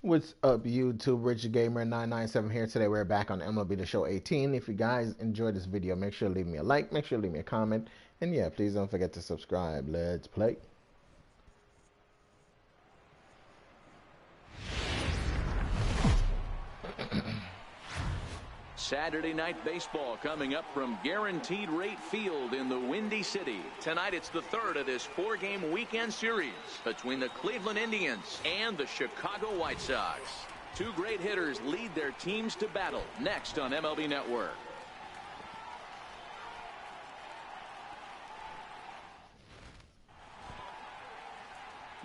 What's up, YouTube? Richard Gamer 997 here. Today we're back on MLB The Show 18. If you guys enjoyed this video, make sure to leave me a like, make sure to leave me a comment, and yeah, please don't forget to subscribe. Let's play. Saturday night baseball coming up from Guaranteed Rate Field in the Windy City. Tonight it's the third of this four-game weekend series between the Cleveland Indians and the Chicago White Sox. Two great hitters lead their teams to battle next on MLB Network.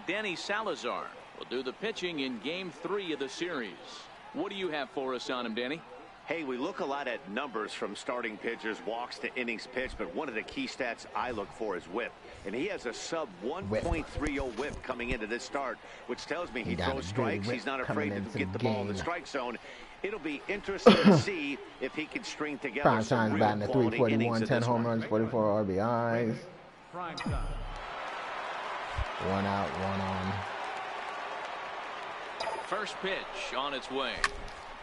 Danny Salazar will do the pitching in Game 3 of the series. What do you have for us on him, Danny? Hey, we look a lot at numbers from starting pitchers, walks to innings pitched, but one of the key stats I look for is whip. And he has a sub 1.30 whip coming into this start, which tells me he throws strikes. He's not afraid to get the ball in the strike zone. It'll be interesting to see if he can string together Prime some time real batting at quality 341, innings 10 home runs, 44 RBIs. Prime time. One out, one on. First pitch on its way.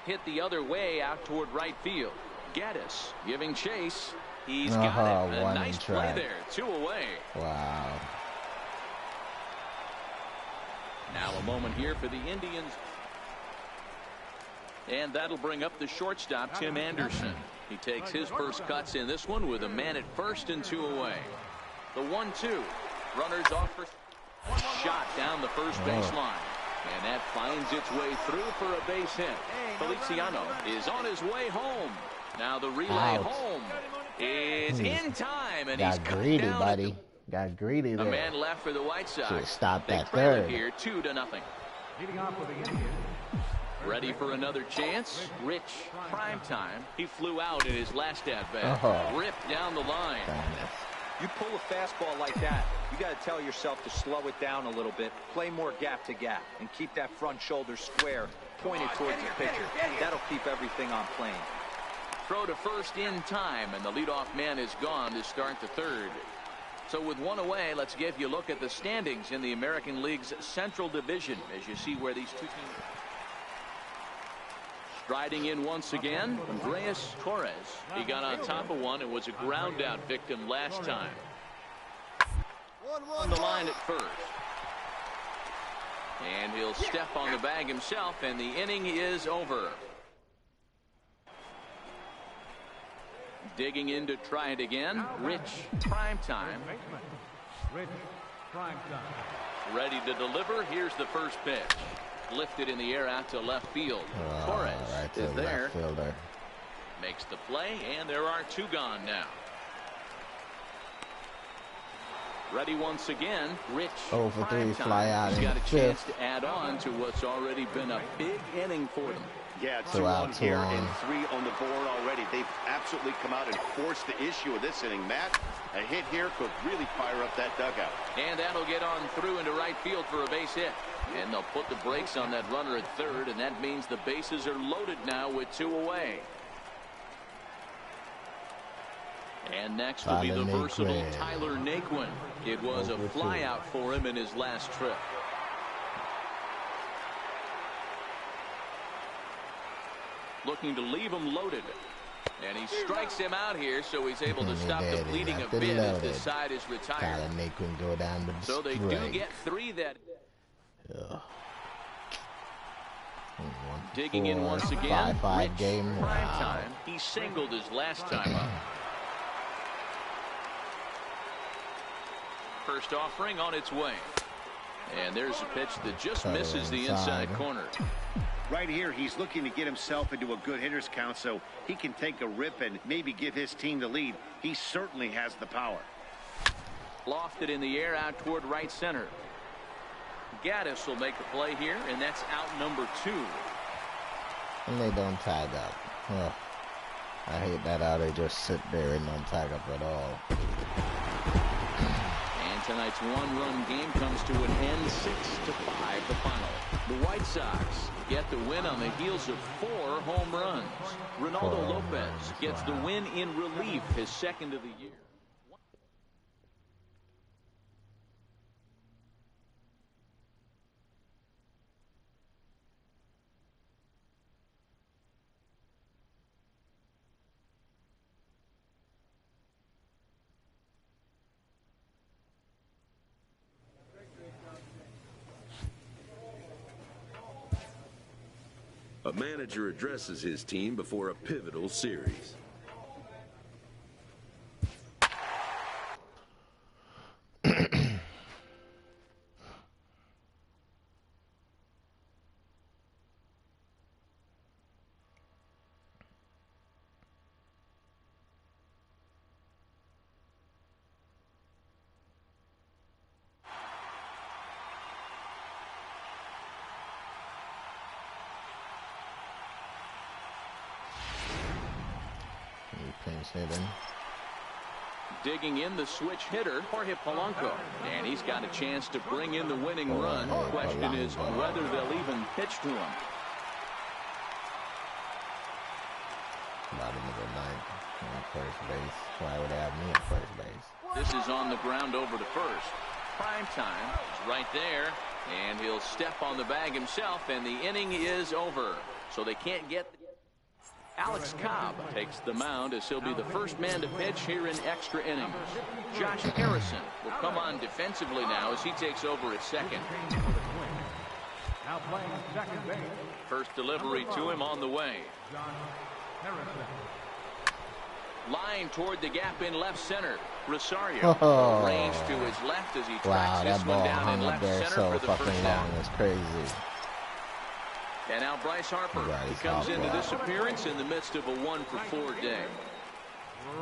Hit the other way out toward right field. Gaddis giving chase. He's got it. A nice play there. 2 away. Wow. Now a moment here for the Indians. And that'll bring up the shortstop, Tim Anderson. He takes his first cuts in this one with a man at first and 2 away. The 1-2. Runners off for shot down the first baseline. And that finds its way through for a base hit. Feliciano is on his way home. Now the relay home is in time, and he's greedy, down buddy. Got greedy there. A man left for the White Sox. Stop that they trail third. it here 2-0. Leading off with the Indians. Ready for another chance. Rich, prime time. He flew out in his last at-bat. Ripped down the line. You pull a fastball like that, you got to tell yourself to slow it down a little bit, play more gap to gap, and keep that front shoulder square, pointed towards the pitcher. That'll keep everything on plane. Throw to first in time, and the leadoff man is gone to start the third. So with 1 away, let's give you a look at the standings in the American League's Central Division as you see where these two teams. Striding in once again, Andreas Torres. He got on top of one and was a ground out victim last time. On the line at first. And he'll step on the bag himself, and the inning is over. Digging in to try it again, Rich, prime time. Rich, prime time. Ready to deliver. Here's the first pitch. Lifted in the air out to left field. Torres is there. Makes the play, and there are 2 gone now. Ready once again. Rich. 0 for 3, fly out. He's got a chance to add on to what's already been a big inning for them. Yeah, 2 on here and 3 on the board already. They've absolutely come out and forced the issue of this inning. Matt, a hit here could really fire up that dugout. And that'll get on through into right field for a base hit. And they'll put the brakes on that runner at third, and that means the bases are loaded now with 2 away. And next will be the versatile Tyler Naquin. It was a flyout for him in his last trip. Looking to leave him loaded. And he strikes him out here, so he's able to stop the bleeding a bit as this side is retired. Tyler Naquin go down with the so they do get 3 that. Digging in once again. 5-5 game. Prime time. He singled his last time up. First offering on its way. And there's a pitch that just misses the inside corner. Right here, he's looking to get himself into a good hitter's count so he can take a rip and maybe give his team the lead. He certainly has the power. Lofted in the air out toward right center. Gaddis will make the play here, and that's out number 2. And they don't tag up. Oh, I hate that how they just sit there and don't tag up at all. And tonight's 1-run game comes to an end, 6-5 the final. The White Sox get the win on the heels of 4 home runs. Ronaldo Lopez gets the win in relief, his second of the year. manager addresses his team before a pivotal series. Digging in the switch hitter, Jorge Polanco. And he's got a chance to bring in the winning run. The question is whether they'll even pitch to him. Bottom of the ninth, on first base. Why would they have me at first base? This is on the ground over to first. Prime time is right there. And he'll step on the bag himself, and the inning is over. So they can't get... Alex Cobb takes the mound as he'll be the first man to pitch here in extra innings. Josh Harrison will come on defensively now as he takes over at second. Now playing second base. First delivery to him on the way. Line toward the gap in left center. Rosario range to his left as he tracks this one down in left center for the first out. That's crazy. And now Bryce Harper. He comes into this appearance in the midst of a 1-for-4 day.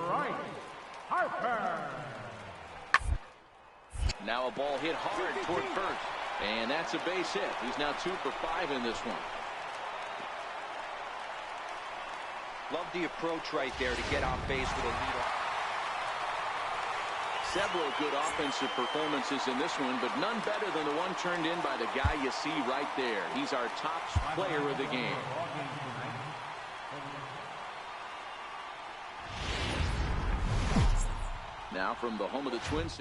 Bryce Harper. Now a ball hit hard toward first. And that's a base hit. He's now 2 for 5 in this one. Love the approach right there to get on base with a lead. Several good offensive performances in this one, but none better than the one turned in by the guy you see right there. He's our top player of the game. Now from the home of the Twins.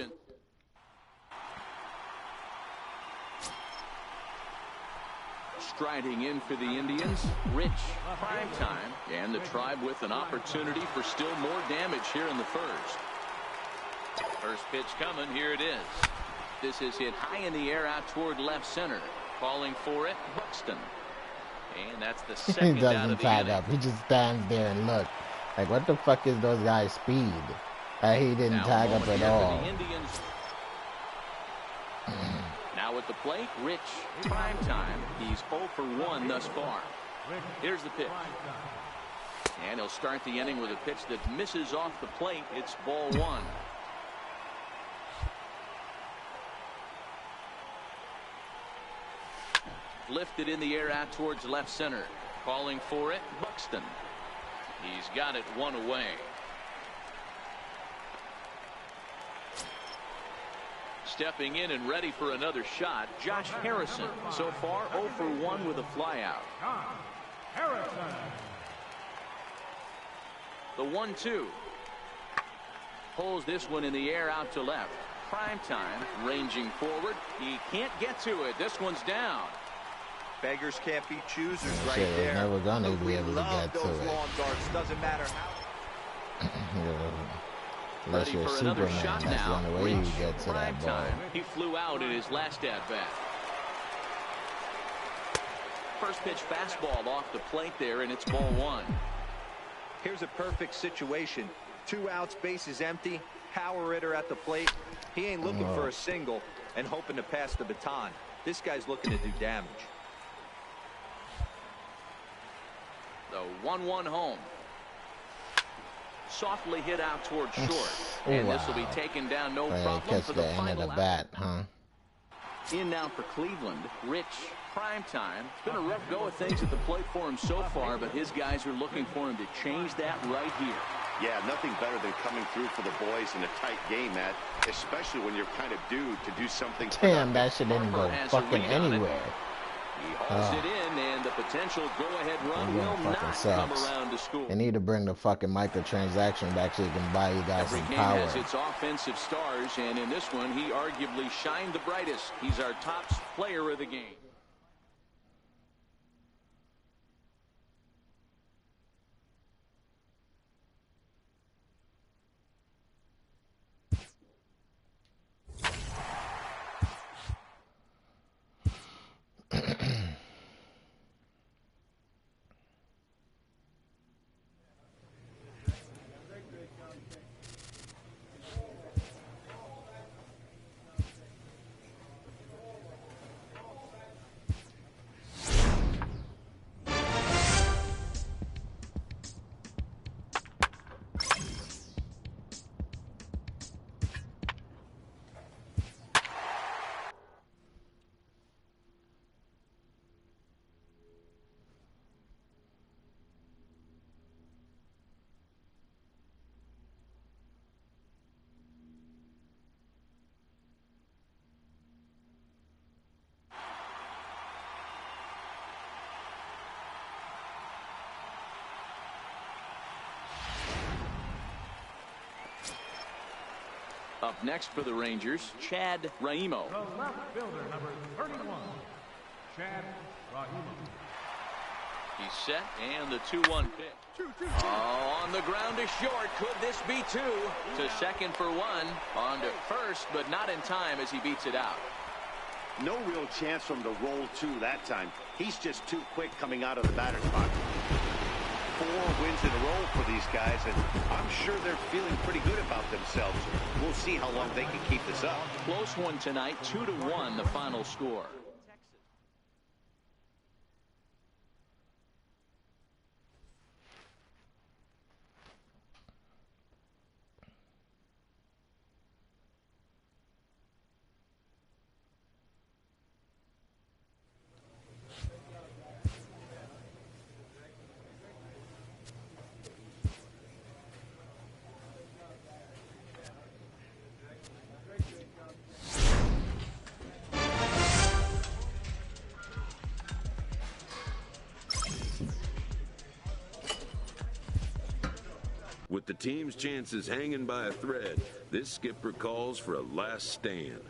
Striding in for the Indians, Rich. Prime time, and the Tribe with an opportunity for still more damage here in the first. First pitch coming. Here it is. This is hit high in the air out toward left center. Calling for it, Buxton. And that's the second he out doesn't of the tag inning. up. He just stands there and look. Like, what the fuck is those guys' speed? He didn't Now tag up at all. The Indians. Now at the plate, Rich. Prime time. He's 0 for 1 thus far. Here's the pitch. And he'll start the inning with a pitch that misses off the plate. It's ball 1. Lifted in the air out towards left center. Calling for it, Buxton. He's got it 1 away. Stepping in and ready for another shot, Josh Harrison. So far 0 for 1 with a flyout. Harrison. The 1-2. Pulls this one in the air out to left. Prime time, ranging forward. He can't get to it. This one's down. Beggars can't be choosers right Shit, there. never gonna be able to get to those it. long darts. Doesn't matter how. Unless Ready you're for another Superman, shot that's now. the only way you Reach. get to Prime that ball. time. He flew out in his last at bat. First pitch fastball off the plate there, and it's ball 1. Here's a perfect situation. 2 outs, base is empty. Power hitter at the plate. He ain't looking for a single and hoping to pass the baton. This guy's looking to do damage. The 1-1 home. Softly hit out toward short. And this will be taken down no problem Catch for the the end of final the out. bat, huh? In now for Cleveland, Rich. Prime time. It's been a rough go of things at the plate for him so far, but his guys are looking for him to change that right here. Yeah, nothing better than coming through for the boys in a tight game, Matt, especially when you're kind of due to do something. Damn, that shit didn't go Harper has a fucking read on it. anywhere. He hauls it in, and the potential go-ahead run will not come around to score. They need to bring the fucking microtransaction back so you can buy you guys Every some game power. has its offensive stars, and in this one, he arguably shined the brightest. He's our top player of the game. Up next for the Rangers, Chad Raimo. The left fielder, number 31, Chad Raimo. He's set, and the 2-1 pitch. Oh, on the ground is short. Could this be two? To second for one. On to first, but not in time as he beats it out. No real chance from the roll two that time. He's just too quick coming out of the batter's box. 4 wins in a row for these guys, and I'm sure they're feeling pretty good about themselves. We'll see how long they can keep this up. Close one tonight, 2-1 the final score. With the team's chances hanging by a thread, this skipper calls for a last stand.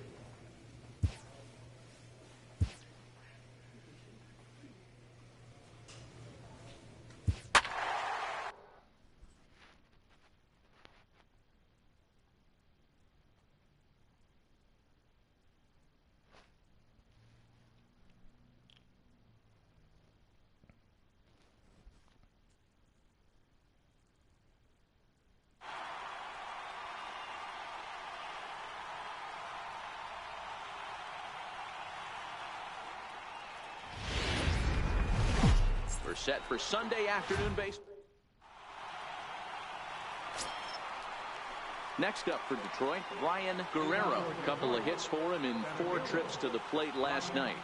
We're set for Sunday afternoon baseball. Next up for Detroit, Ryan Guerrero. A couple of hits for him in 4 trips to the plate last night.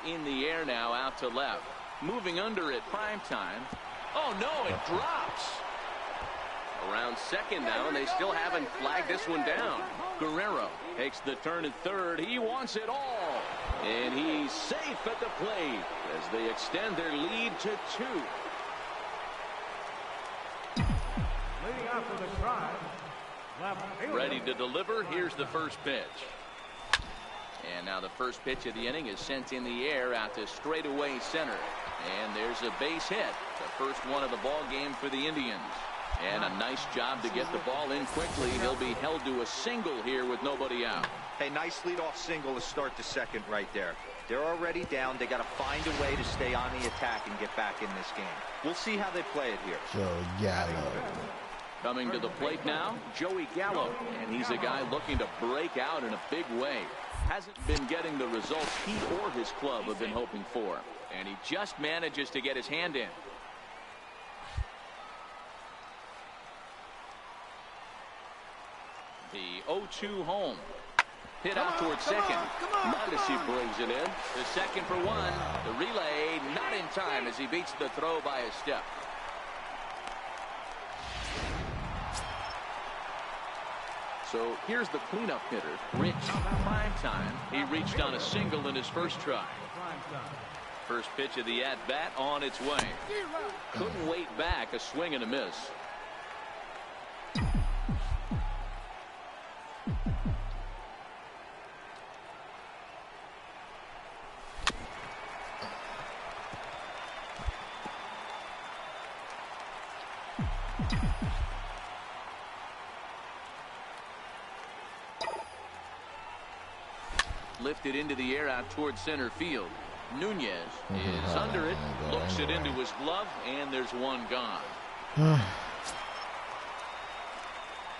In the air now, out to left. Moving under at prime time. Oh, no, it drops. Around second now, and they still haven't flagged this one down. Guerrero takes the turn at third. He wants it all. And he's safe at the plate as they extend their lead to 2. Leading off for the Tribe, left fielder. Ready to deliver. Here's the first pitch. And now the first pitch of the inning is sent in the air out to straightaway center. And there's a base hit. The first one of the ball game for the Indians. And a nice job to get the ball in quickly. He'll be held to a single here with nobody out. Hey, nice leadoff single to start the second right there. They're already down. They got to find a way to stay on the attack and get back in this game. We'll see how they play it here. Joey Gallo. Coming to the plate now, Joey Gallo. And he's a guy looking to break out in a big way. Hasn't been getting the results he or his club have been hoping for. And he just manages to get his hand in. The 0-2 home. Hit out towards second. Mondesi brings it in. The second for one. The relay not in time as he beats the throw by a step. So here's the cleanup hitter, Rich Primetime. He reached on a single in his first try. First pitch of the at-bat on its way. Couldn't wait back, a swing and a miss. Lifted into the air out towards center field. Nunez is under it, looks it into his glove, and there's one gone.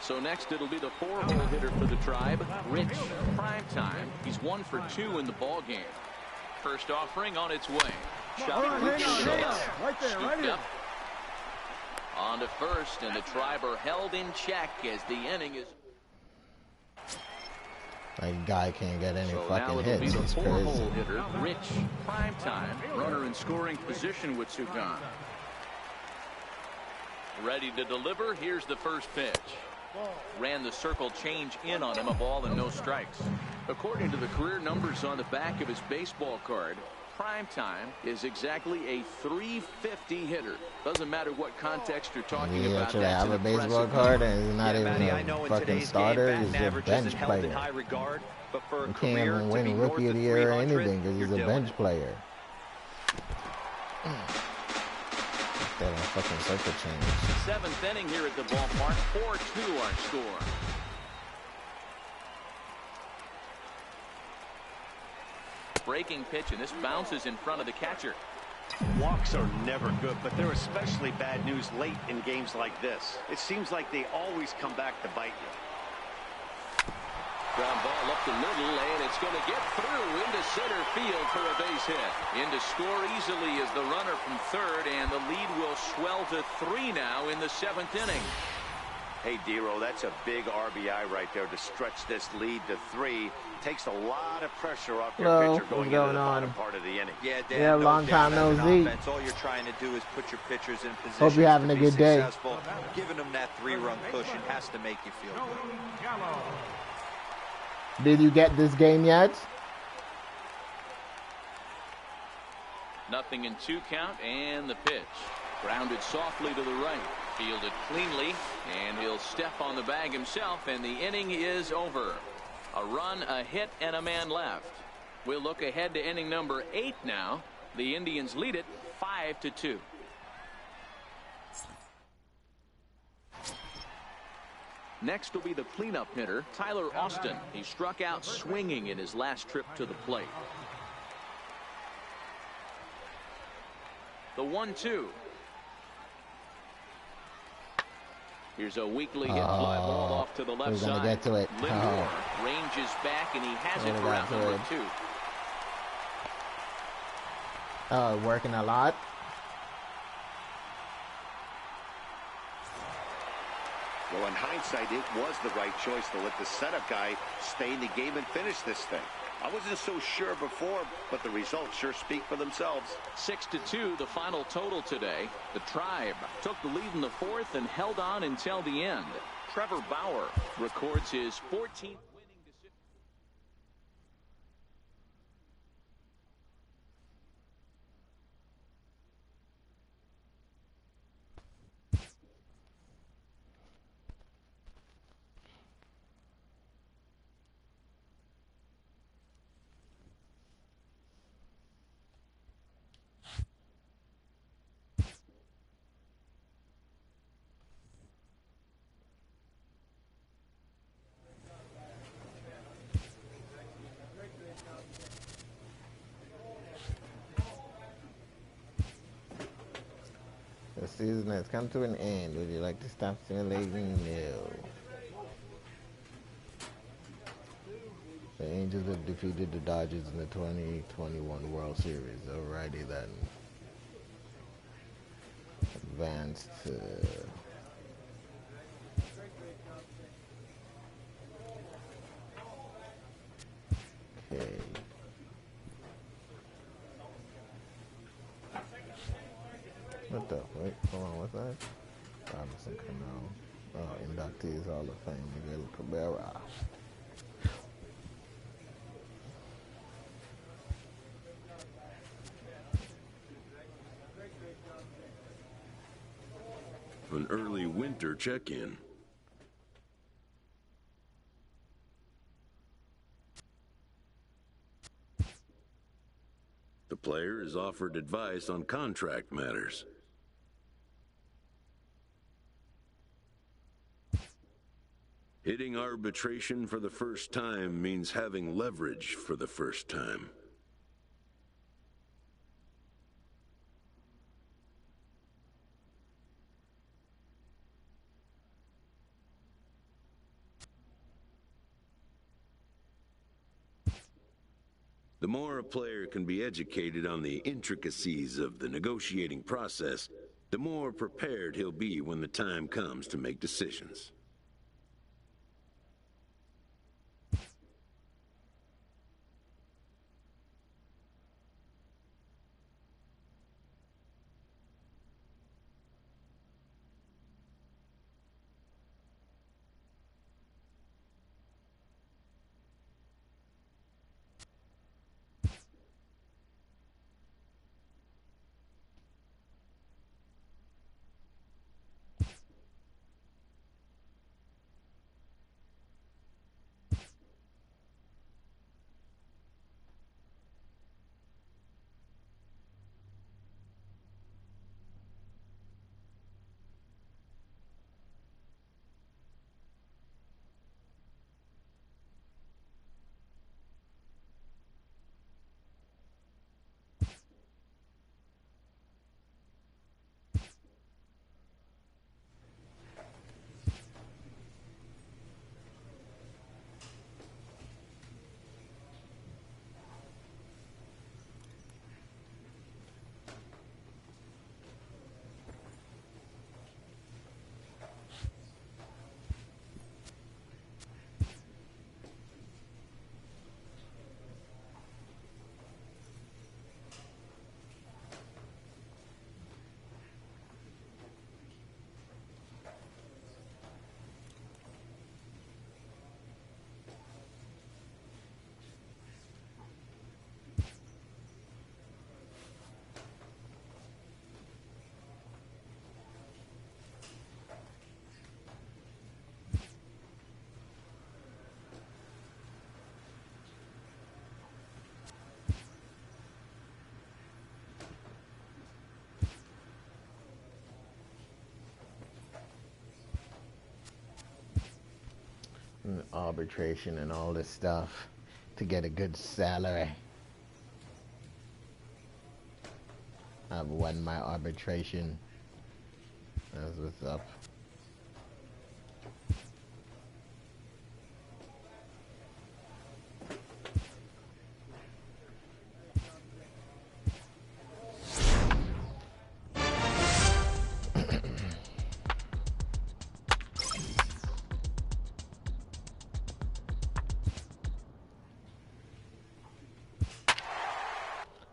So next it'll be the 4-hole hitter for the Tribe, Rich Primetime. He's 1 for 2 in the ball game. First offering on its way. Shot right there, right here. On to first, and the Tribe are held in check as the inning is. That guy can't get any So fucking now hits. it'll be It's the crazy. 4-hole hitter, Rich Primetime. Runner in scoring position with Sugan. Ready to deliver. Here's the first pitch. Ran the circle change in on him, a ball and no strikes. According to the career numbers on the back of his baseball card, Primetime is exactly a 350 hitter. Doesn't matter what context you're talking about. Should I have a baseball card and he's not even a fucking starter? He's a bench player. But for a You can't career even to win be Rookie of the north Year or of 300, anything because he's a bench player. That fucking circle change. Seventh inning here at the ballpark. 4-2 our score. Breaking pitch, and this bounces in front of the catcher. Walks are never good, but they're especially bad news late in games like this. It seems like they always come back to bite you. Ground ball up the middle, and it's going to get through into center field for a base hit. In to score easily is the runner from third, and the lead will swell to 3 now in the 7th inning. Hey, Dero, that's a big RBI right there to stretch this lead to 3. Takes a lot of pressure off your pitcher going into the bottom part of the inning. Yeah, Dan, yeah, long time no see. All you're trying to do is put your pitchers in position. Hope you're having a good day. Giving them that 3-run cushion has to make you feel good. Did you get this game yet? Nothing in 2 count, and the pitch. Grounded softly to the right. Fielded cleanly, and he'll step on the bag himself, and the inning is over. A run, a hit, and a man left. We'll look ahead to inning number 8 now. The Indians lead it 5-2. Next will be the cleanup hitter, Tyler Austin. He struck out swinging in his last trip to the plate. The 1-2. Here's a weakly hit fly ball off to the left side. Get to it. Lindor ranges back, and he has it for out number 2. Working a lot. Well, in hindsight, it was the right choice to let the setup guy stay in the game and finish this thing. I wasn't so sure before, but the results sure speak for themselves. 6-2, the final total today. The Tribe took the lead in the 4th and held on until the end. Trevor Bauer records his 14th winning decision. The season has come to an end. Would you like to stop simulating? No. The Angels have defeated the Dodgers in the 2021 World Series. Alrighty then. Advanced to... Okay. What the? Wait, hold on, what's that? Robinson Cano. Inductees Hall of Fame, Miguel Cabrera. An early winter check-in. The player is offered advice on contract matters. Hitting arbitration for the first time means having leverage for the first time. The more a player can be educated on the intricacies of the negotiating process, the more prepared he'll be when the time comes to make decisions. and arbitration and all this stuff to get a good salary. I've won my arbitration. That's what's up.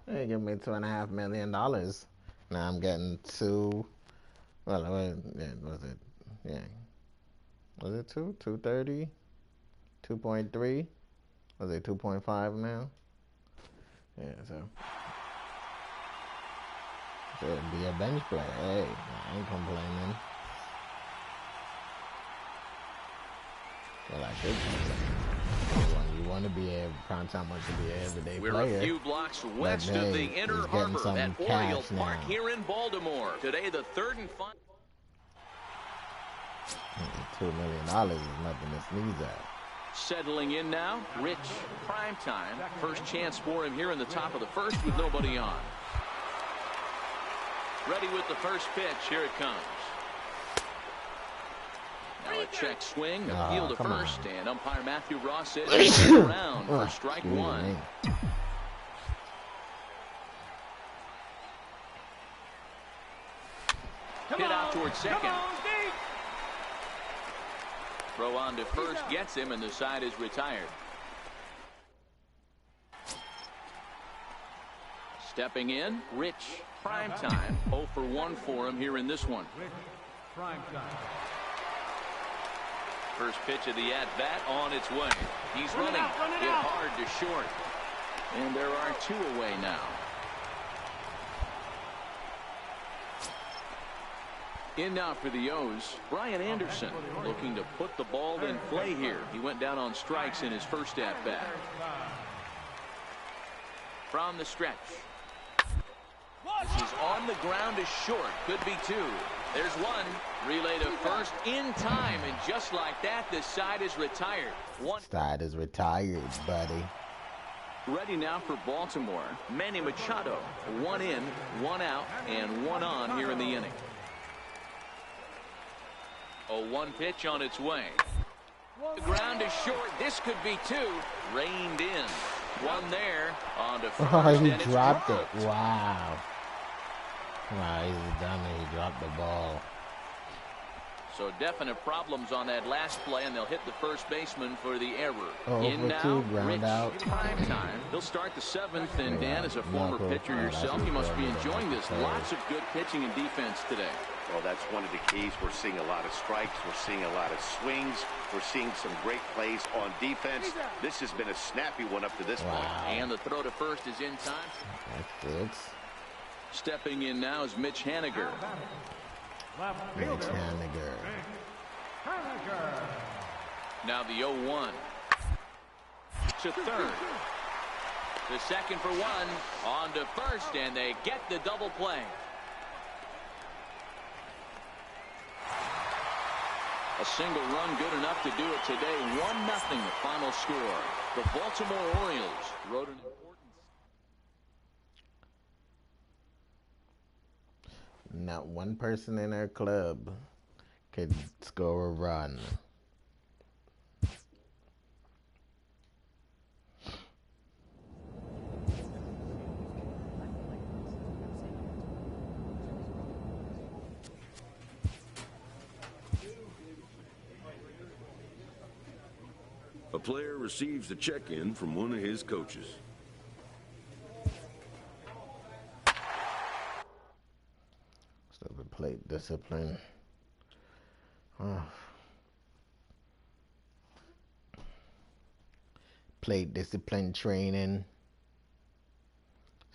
They give me $2.5 million. Now I'm getting two. Well, yeah, was it? Yeah, was it 230, 2.3? Was it 2.5 now? Yeah, so it'd be a bench player. Hey, I ain't complaining. Well, I should complain. You want to be a prime time, want to be an everyday player. We're a few blocks west of the Inner Harbor at Oriole Park here in Baltimore. Today, the third and final. $2 million is nothing to sneeze at. Settling in now, Rich Primetime. First chance for him here in the top of the first with nobody on. Ready with the first pitch. Here it comes. Now a check swing, appeal to first, and umpire Matthew Ross says he's around for strike one. Hit out towards second. Throw on to first gets him, and the side is retired. Stepping in, Rich Primetime. 0 for 1 for him here in this one. First pitch of the at-bat on its way. He's running. Hit hard to short. And there are two away now. In now for the O's, Brian Anderson looking to put the ball in play here. He went down on strikes in his first at-bat. From the stretch. This is on the ground is short. Could be two. There's one. Relay to first in time. And just like that, the side is retired. Side is retired, buddy. Ready now for Baltimore. Manny Machado. One in, one out, and one on here in the inning. A 1 pitch on its way. The ground is short. This could be two. Reined in. One there. On to first. Oh, he dropped it. Wow. Wow, he's a dummy. He dropped the ball. So definite problems on that last play, and they'll hit the first baseman for the error. In now, Rich Primetime. He'll start the 7th, and Dan, as a former pitcher yourself, you must be enjoying this. Lots of good pitching and defense today. Well, that's one of the keys. We're seeing a lot of strikes. We're seeing a lot of swings. We're seeing some great plays on defense. This has been a snappy one up to this point. And the throw to first is in time. That's it. Stepping in now is Mitch Haniger. Mitch Haniger. Now the 0-1. To third. To second for one. On to first, and they get the double play. A single run good enough to do it today. 1-0 the final score. The Baltimore Orioles wrote an important. Not one person in our club could score a run. A player receives a check-in from one of his coaches. Stupid plate discipline. Plate discipline training.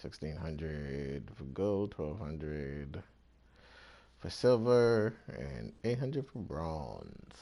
1,600 for gold, 1,200 for silver, and 800 for bronze.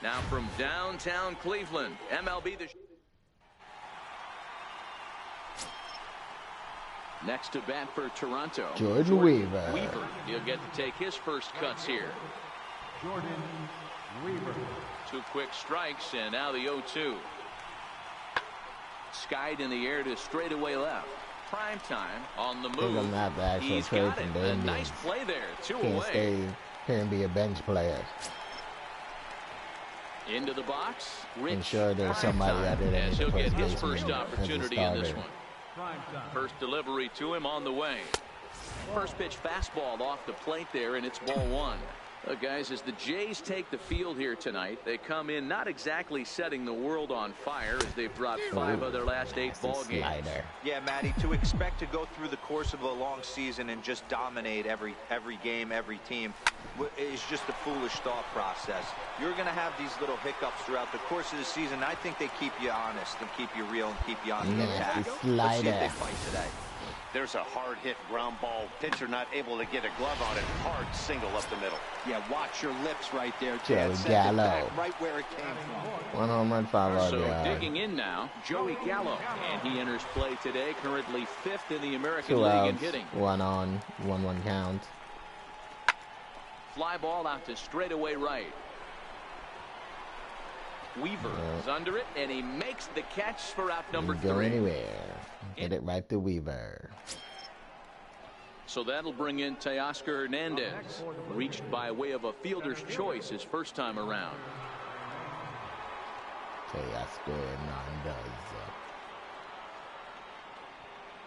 Now from downtown Cleveland, MLB next to bat for Toronto, Jordan Weaver. He'll get to take his first cuts here. Jordan Weaver. 2 quick strikes, and now the 0-2. Skied in the air to straightaway left. Prime time on the move. He's got it. A nice play there. 2 Can't away. stay here and be a bench player. Into the box. I'm sure there's somebody out there that as he'll get his basement first as a opportunity in this starter. one. First delivery to him on the way. First pitch fastball off the plate there, and it's ball 1. Guys, as the Jays take the field here tonight, they come in not exactly setting the world on fire as they've dropped 5 of their last 8 ball games. Yeah, Matty, to expect to go through the course of a long season and just dominate every game, every team is just a foolish thought process. You're going to have these little hiccups throughout the course of the season. I think they keep you honest and keep you real and keep you on the attack. Let's see if they fight today. There's a hard hit ground ball. Pitcher not able to get a glove on it. Hard single up the middle. Yeah, watch your lips right there. Joey Send it Gallo. back right where it came from. 1 home run, 5 So RBI. digging in now, Joey Gallo, and he enters play today, currently 5th in the American 2 League in outs, hitting. 1 on, 1-1 count. Fly ball out to straightaway right. Weaver is under it, and he makes the catch for out number Didn't go 3. anywhere. Hit it right to Weaver. So that'll bring in Teoscar Hernandez, reached by way of a fielder's choice his first time around. Teoscar Hernandez.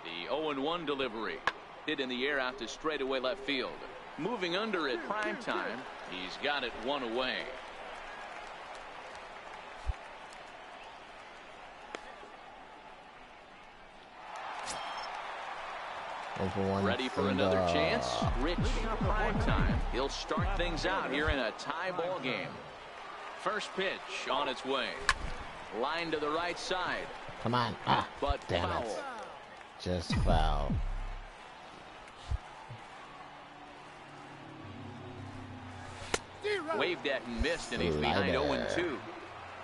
The 0-1 delivery. Hit in the air out to straightaway left field. Moving under at prime time. He's got it 1 away. Ready for another chance. Rich, prime time. He'll start things out here in a tie ball game. First pitch on its way. Line to the right side. Come on. But Damn foul. it. Just foul. Waved at and missed, and he's behind 0-2.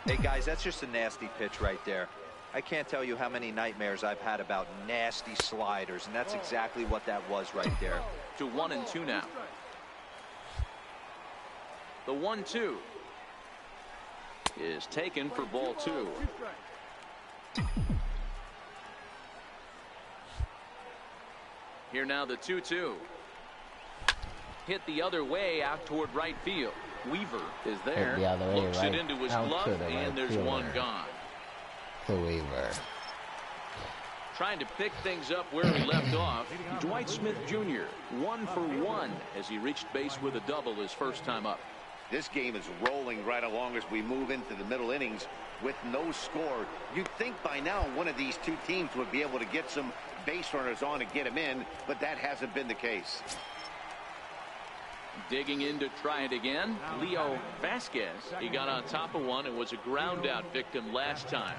Hey, guys, that's just a nasty pitch right there. I can't tell you how many nightmares I've had about nasty sliders, and that's exactly what that was right there. To 1-2 now. The 1-2 is taken for ball 2. Here now the 2-2. Hit the other way out toward right field. Weaver is there. The other way, Looks right it into his out glove, to the and right there's fielder. 1 gone. To Weaver. Trying to pick things up where he left off. Dwight Smith Jr. 1 for 1 as he reached base with a double his first time up. This game is rolling right along as we move into the middle innings with no score. You'd think by now one of these 2 teams would be able to get some base runners on and get them in, but that hasn't been the case. Digging in to try it again, Leo Vasquez. He got on top of one and was a ground out victim last time.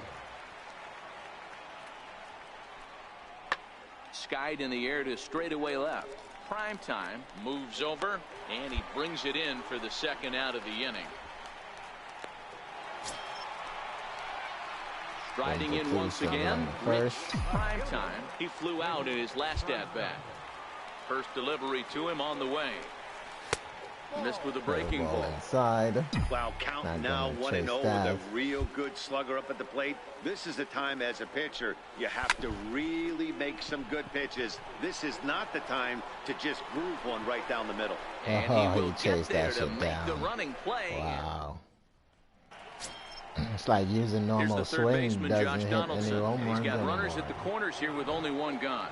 Skied in the air to straightaway left. Prime time moves over, and he brings it in for the second out of the inning. Striding in once again, Rich. Prime time. He flew out in his last at bat. First delivery to him on the way. Missed with a breaking ball. Inside. Wow, count now 1-0 with a real good slugger up at the plate. This is the time as a pitcher you have to really make some good pitches. This is not the time to just groove one right down the middle. And he will get there to make the running play. Wow. It's like using normal Here's the third swing baseman, doesn't Josh hit Donaldson. any home runs He's got runners anymore. at the corners here with only 1 gone.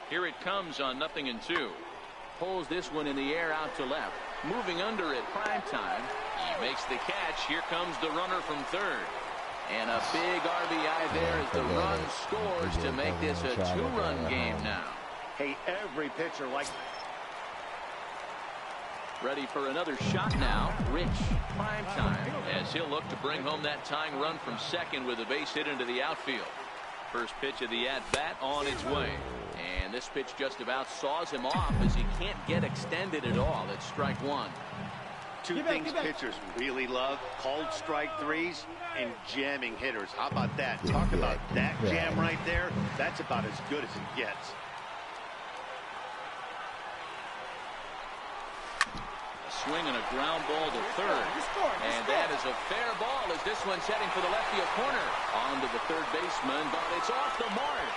Here it comes on 0-2. Pulls this one in the air out to left. Moving under at prime time. He makes the catch. Here comes the runner from third. And a big RBI there as the run scores to make this a 2-run game now. Hey, every pitcher like... Ready for another shot now. Rich, prime time, as he'll look to bring home that tying run from second with a base hit into the outfield. First pitch of the at-bat on its way. And this pitch just about saws him off as he can't get extended at all. It's strike 1. Two things pitchers really love: cold strike threes and jamming hitters. How about that? Talk about that jam right there. That's about as good as it gets. Swing and a ground ball to third. And that is a fair ball as this one's heading for the left field corner. On to the third baseman, but it's off the mark.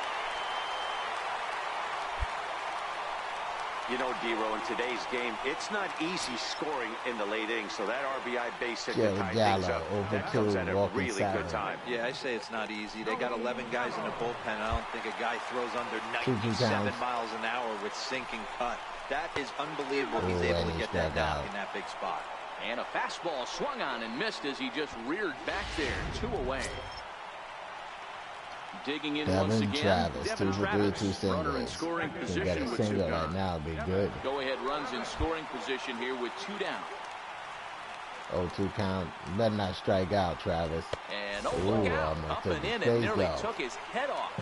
You know, D-Row, in today's game, it's not easy scoring in the late innings, so that RBI base hit to tie things up. That comes at a really good time. Yeah, I say it's not easy. They got 11 guys in the bullpen. I don't think a guy throws under 97 miles an hour with sinking cut. That is unbelievable. He's able to get that knock in that big spot. And a fastball swung on and missed as he just reared back there. 2 away. Digging in once again. Devin Travis, 2 for 3, 2 runner in scoring position get a with single 2 right now, be good. Go-ahead runs in scoring position here with 2 down. 0-2 count. Better not strike out, Travis. And look out. Up and in and nearly took his head off.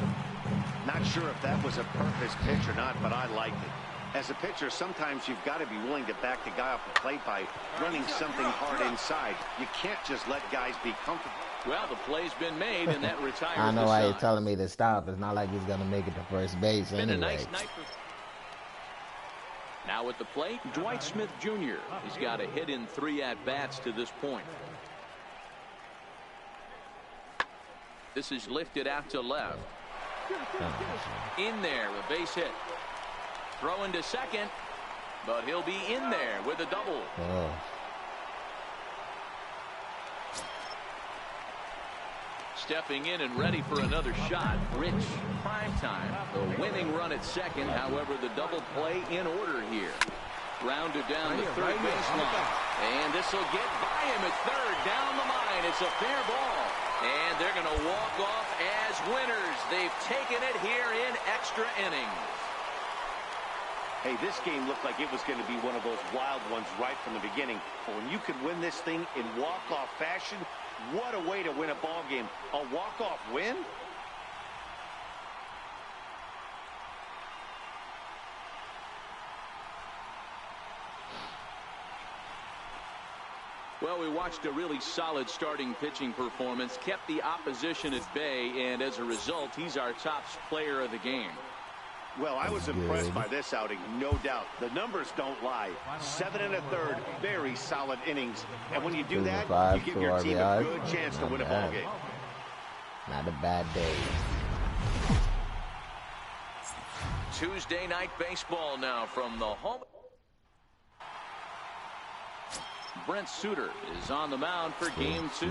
Not sure if that was a purpose pitch or not, but I liked it. As a pitcher, sometimes you've got to be willing to back the guy off the plate by running something hard inside. You can't just let guys be comfortable. Well, the play's been made, and that retires. I know why you're telling me to stop. It's not like he's going to make it to first base anyway. Been a nice night for... Now at the plate, Dwight Smith Jr. He's got a hit in 3 at-bats to this point. This is lifted out to left. In there, a base hit. Throwing to second, but he'll be in there with a double. Stepping in and ready for another shot, Rich Primetime. The winning run at second, however, the double play in order here. Rounded down the third baseline. And this will get by him at third, down the line. It's a fair ball. And they're going to walk off as winners. They've taken it here in extra innings. Hey, this game looked like it was going to be one of those wild ones right from the beginning. But when you can win this thing in walk-off fashion, what a way to win a ball game. A walk-off win? Well, we watched a really solid starting pitching performance, kept the opposition at bay, and as a result, he's our top player of the game. Well, I was impressed by this outing, no doubt. The numbers don't lie. 7 1/3, very solid innings. And when you do that, you give your team a good chance to win a ball game. Not a bad day. Tuesday night baseball now from the home. Brent Suter is on the mound for game 2.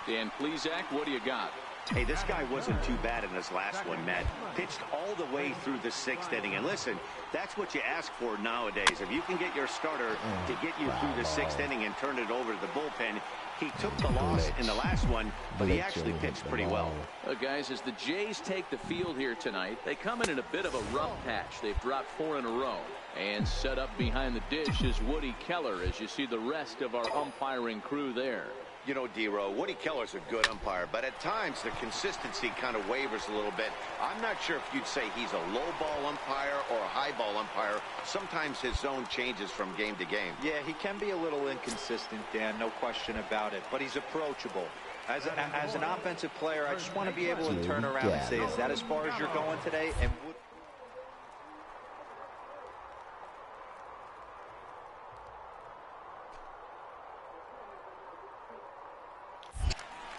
Dan Plesac, what do you got? Hey, this guy wasn't too bad in his last one, Matt. Pitched all the way through the 6th inning. And listen, that's what you ask for nowadays. If you can get your starter to get you through the 6th inning and turn it over to the bullpen, he took the loss in the last one, but he actually pitched pretty well. Well, guys, as the Jays take the field here tonight, they come in a bit of a rough patch. They've dropped 4 in a row. And set up behind the dish is Woody Keller, as you see the rest of our umpiring crew there. You know, D-Row, Woody Keller's a good umpire, but at times the consistency kind of wavers a little bit. I'm not sure if you'd say he's a low ball umpire or a high ball umpire. Sometimes his zone changes from game to game. Yeah, he can be a little inconsistent, Dan, no question about it, but he's approachable. As an offensive player, I just want to be able to turn around and say, is that as far as you're going today? And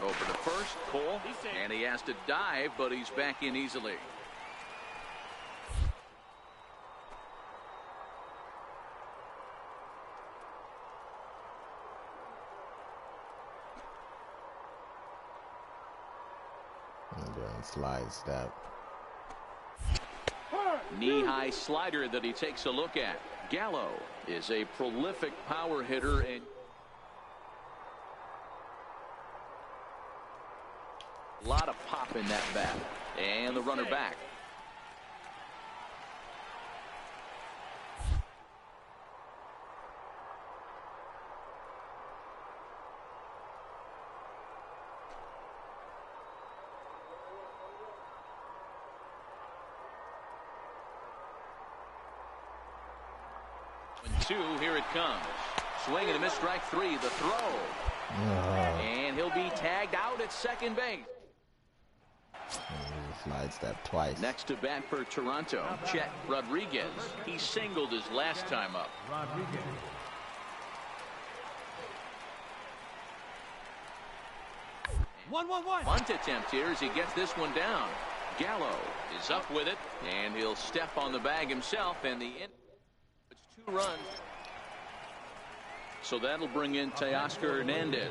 over to first, Cole, and he has to dive, but he's back in easily. Slide step. Knee-high slider that he takes a look at. Gallo is a prolific power hitter and a lot of pop in that bat. And the runner back. Two, here it comes. Swing and a miss, strike three. The throw. And he'll be tagged out at second base. Slide step twice. Next to bat for Toronto, Chet Rodriguez. He singled his last time up. Rodriguez. One. Bunt attempt here as he gets this one down. Gallo is up with it, and he'll step on the bag himself, and it's 2 runs. So that'll bring in Teoscar Hernandez.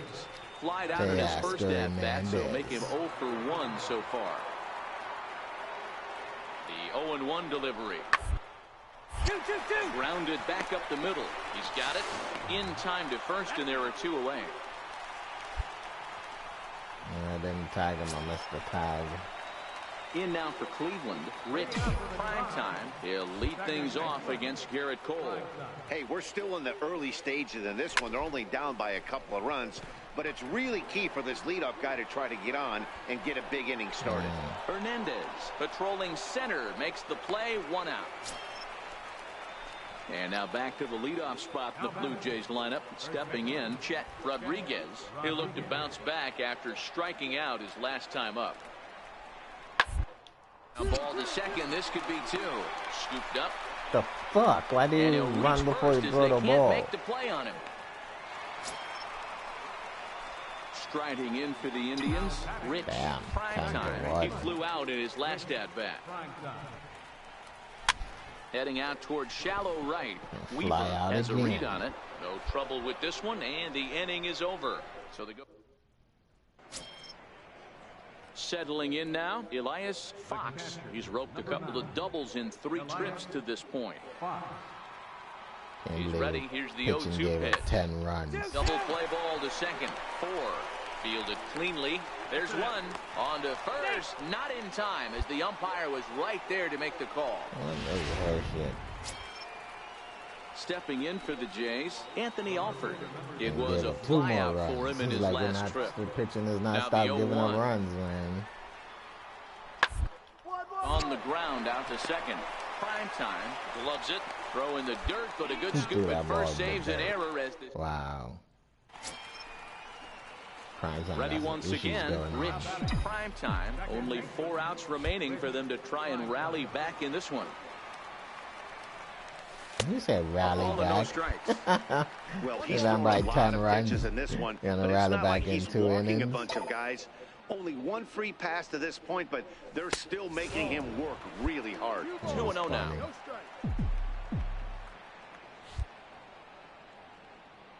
Flied out in his first at-bat, so make him 0 for 1 so far. The 0-1 delivery. Grounded back up the middle. He's got it in time to first, and there are 2 away. I didn't tag him. I missed the tag. In now for Cleveland, Rich Primetime. He'll lead things off against Garrett Cole. Hey, we're still in the early stages in this one. They're only down by a couple of runs, but it's really key for this leadoff guy to try to get on and get a big inning started. Hernandez, patrolling center, makes the play, 1 out. And now back to the leadoff spot in the Blue Jays lineup. Stepping in, Chet Rodriguez. He'll look to bounce back after striking out his last time up. A ball to second. This could be 2. Scooped up. The fuck? Why didn't you run before he threw the ball? Make the play on him. Striding in for the Indians, Rich Primetime. He flew out in his last at-bat. Heading out towards shallow right. Weaver has a read on it. No trouble with this one, and the inning is over. So they go. Settling in now, Elias Fox. He's roped a couple of doubles in 3 trips to this point. He's ready. Here's the 0-2 pitch. 10 runs. Double play ball to second. 4. Fielded cleanly. There's 1. On to first. Not in time as the umpire was right there to make the call. Stepping in for the Jays, Anthony Alford. It was a flyout for him in his last trip. The pitching does not stop giving up runs, man. On the ground, out to second. Primetime gloves it. Throw in the dirt, but a good scoop at first. Saves an error as this. Wow. Ready once again, Rich Primetime. Only 4 outs remaining for them to try and rally back in this one. You said rally back. No strikes. Well, he's down by 10 runs in this one. Gonna rally back like in 2 innings. A bunch of guys. Only 1 free pass to this point, but they're still making him work really hard. 2-0 now.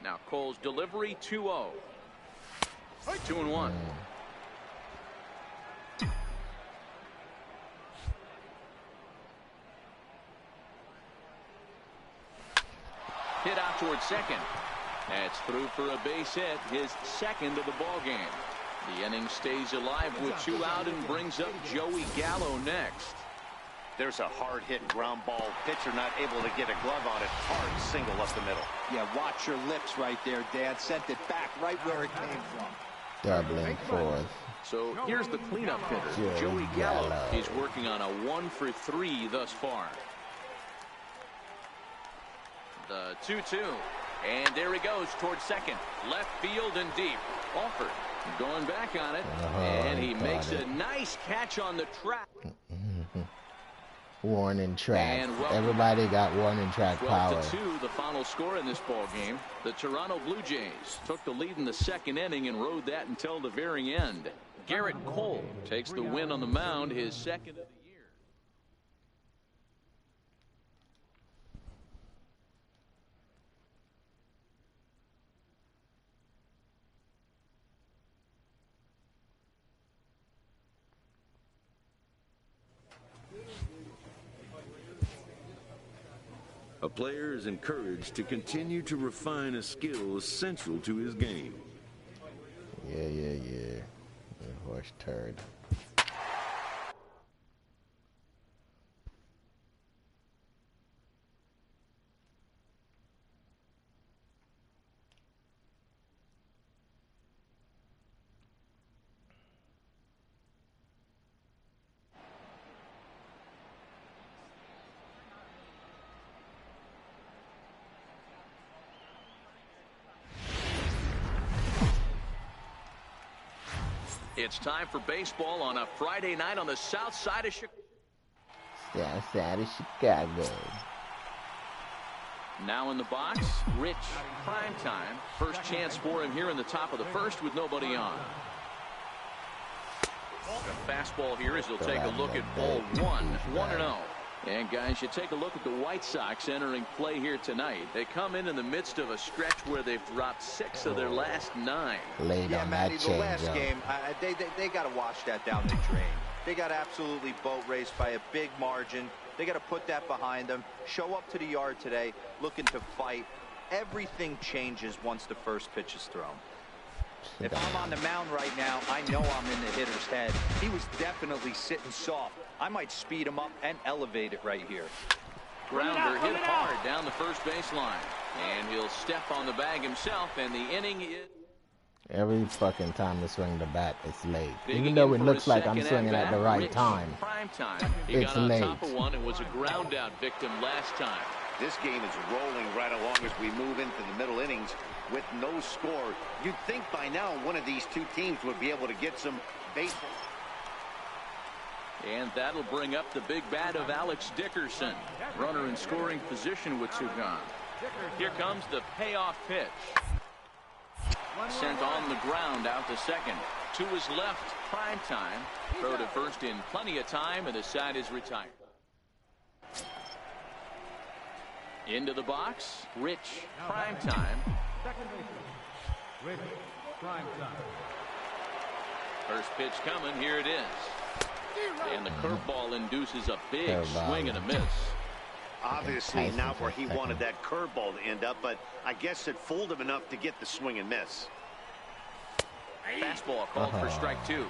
Now Cole's delivery, 2-0. 2-1. Hit out towards second. That's through for a base hit, his second of the ball game. The inning stays alive with 2 out and brings up Joey Gallo next. There's a hard hit ground ball. Pitcher not able to get a glove on it. Hard single up the middle. Yeah, watch your lips right there, Dad. Sent it back right where it came from. Doubling 4th. So here's the cleanup hitter, Joey Gallo. He's working on a 1 for 3 thus far. The 2-2. And there he goes towards second. Left field and deep. Alford going back on it. And he makes a nice catch on the track. Warning track. Everybody got warning track power. 12-2, the final score in this ball game. The Toronto Blue Jays took the lead in the second inning and rode that until the very end. Garrett Cole takes the win on the mound, his second of the year. A player is encouraged to continue to refine a skill essential to his game. Yeah. The horse turd. It's time for baseball on a Friday night on the south side of Chicago. South side of Chicago. Now in the box, Rich, Primetime. First chance for him here in the top of the first with nobody on. The fastball here as he'll take a look at ball 1-0. And guys, you take a look at the White Sox entering play here tonight. They come in the midst of a stretch where they've dropped 6 of their last 9. Yeah, Matty, the last game, they got to wash that down the drain. They got absolutely boat raced by a big margin. They got to put that behind them. Show up to the yard today looking to fight. Everything changes once the first pitch is thrown. If I'm on the mound right now, I know I'm in the hitter's head. He was definitely sitting soft. I might speed him up and elevate it right here. Grounder hit hard down the first baseline. And he'll step on the bag himself, and the inning is... Every fucking time I swing the bat, it's late. Even though it looks like I'm swinging at the right time, it's late. Top of one and was a ground out victim last time. This game is rolling right along as we move into the middle innings with no score. You'd think by now one of these two teams would be able to get some baseball. And that'll bring up the big bat of Alex Dickerson. Runner in scoring position with 2 gone. Here comes the payoff pitch. Sent on the ground out to second. To his left, Primetime. Throw to first in plenty of time, and the side is retired. Into the box, Rich, Primetime. Second baseman, Rich, Primetime. First pitch coming, here it is. And the curveball induces a big swing and a miss. Obviously not where he wanted that curveball to end up, but I guess it fooled him enough to get the swing and miss. Fastball called for strike 2.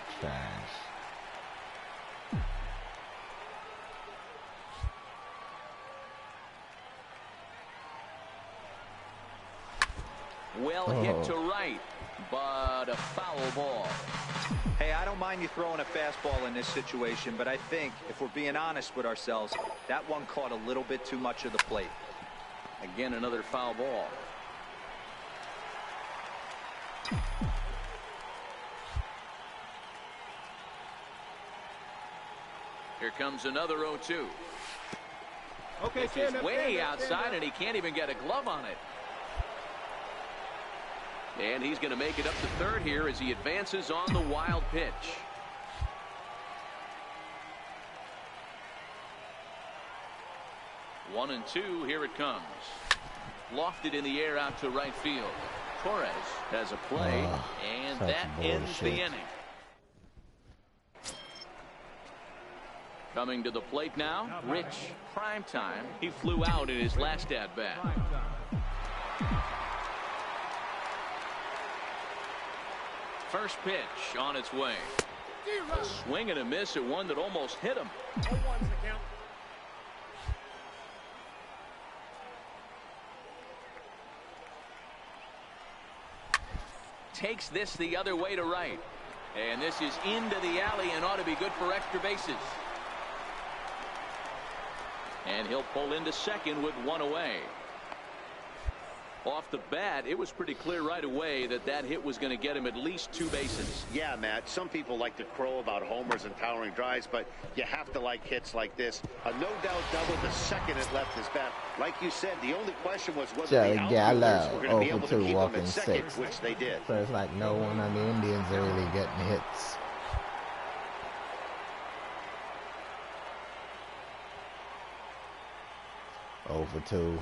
Well hit to right, but a foul ball. Hey, I don't mind you throwing a fastball in this situation, but I think if we're being honest with ourselves, that one caught a little bit too much of the plate. Again, another foul ball. Here comes another 0-2. Okay, it's way outside, and he can't even get a glove on it. And he's going to make it up to third here as he advances on the wild pitch. One and two, here it comes. Lofted in the air out to right field. Torres has a play, and that ends the inning. Coming to the plate now, Rich, Primetime. He flew out in his last at-bat. First pitch on its way. A swing and a miss at one that almost hit him. Takes this the other way to right. And this is into the alley and ought to be good for extra bases. And he'll pull into second with one away. Off the bat, it was pretty clear right away that that hit was going to get him at least 2 bases. Yeah, Matt, some people like to crow about homers and towering drives, but you have to like hits like this. A no-doubt double the second it left his bat. Like you said, the only question was whether the outfielders were going to be able to keep him at second, which they did. So it's like no one on the Indians are really getting hits. Over 2.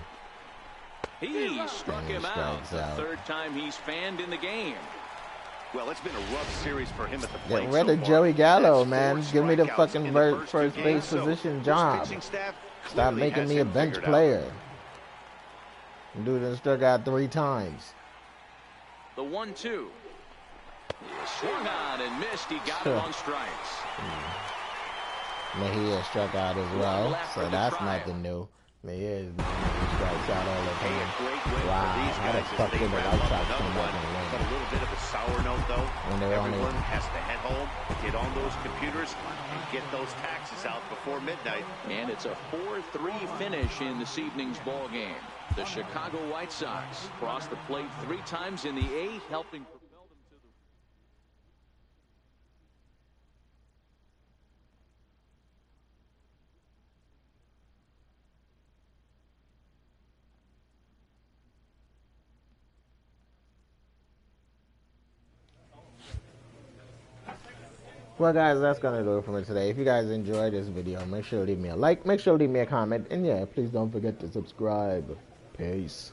He struck him out the third time he's fanned in the game. Well, it's been a rough series for him at the plate. Get rid of Joey Gallo, man. Give me the fucking first base position job. Stop making me a bench player. Dude done struck out 3 times. The 1-2. Swung on and missed. He got it on strikes. Mejia struck out as well, so that's nothing new. Mejia strikes out all the time. Wow, how the fuck did the White Sox come back and win? But a little bit of a sour note, though. When everyone has to head home, get on those computers, and get those taxes out before midnight. And it's a 4-3 finish in this evening's ball game. The Chicago White Sox crossed the plate 3 times in the 8th, helping propel them to the Well, guys, that's gonna do it for me today. If you guys enjoyed this video, make sure to leave me a like, make sure to leave me a comment, and yeah, please don't forget to subscribe. Peace.